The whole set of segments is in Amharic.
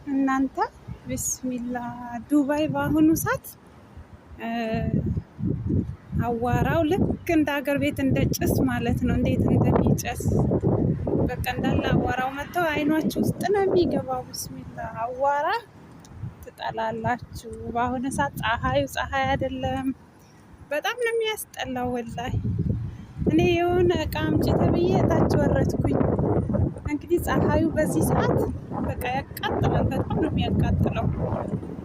እናንተ ቢስሚላ ዱባይ በአሁኑ ሰዓት አዋራው ልክ እንደ ሀገር ቤት እንደ ጭስ ማለት ነው። እንዴት እንደሚጨስ በቃ እንዳለ አዋራው መጥተው አይኗችሁ ውስጥ ነው የሚገባው። ቢስሚላ አዋራ ትጠላላችሁ። በአሁኑ ሰዓት ፀሐይ አይደለም፣ በጣም ነው የሚያስጠላው ወላሂ። እኔ የሆነ እቃ አምጪ ተብዬ እታች ወረድኩኝ። እንግዲህ ፀሐዩ በዚህ ሰዓት በቃ ያቃጥላል፣ በጣም ነው የሚያቃጥለው።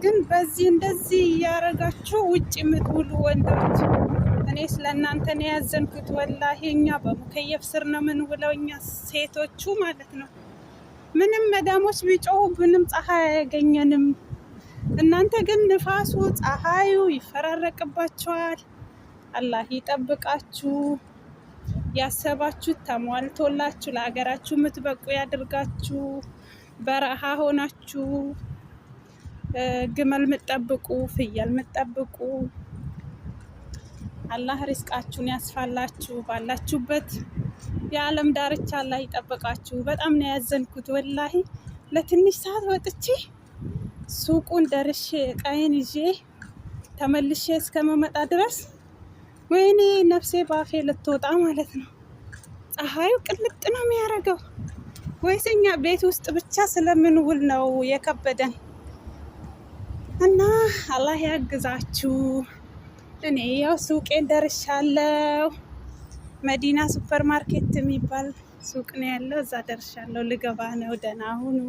ግን በዚህ እንደዚህ እያረጋችሁ ውጭ የምትውሉ ወንዶች እኔ ስለ እናንተ ነው ያዘንኩት ወላሂ። እኛ በሙከየፍ ስር ነው የምንውለው፣ እኛ ሴቶቹ ማለት ነው። ምንም መዳሞች ቢጮሁ ምንም ፀሐይ አያገኘንም። እናንተ ግን ንፋሱ ፀሐዩ ይፈራረቅባችኋል። አላህ ይጠብቃችሁ። ያሰባችሁ ተሟልቶላችሁ ለሀገራችሁ የምትበቁ ያድርጋችሁ። በረሃ ሆናችሁ ግመል የምትጠብቁ ፍየል የምትጠብቁ አላህ ሪዝቃችሁን ያስፋላችሁ። ባላችሁበት የዓለም ዳርቻ አላህ ይጠብቃችሁ። በጣም ነው ያዘንኩት ወላሂ። ለትንሽ ሰዓት ወጥቼ ሱቁን ደርሼ እቃዬን ይዤ ተመልሼ እስከመመጣ ድረስ ወይኔ ነፍሴ ባፌ ልትወጣ ማለት ነው። ፀሐዩ ቅልጥ ነው የሚያደርገው። ወይስ እኛ ቤት ውስጥ ብቻ ስለምንውል ነው የከበደን? እና አላህ ያግዛችሁ። እኔ ያው ሱቄን ደርሻለሁ። መዲና ሱፐር ማርኬት የሚባል ሱቅ ነው ያለው፣ እዛ ደርሻለሁ። ልገባ ነው። ደህና ሁኑ።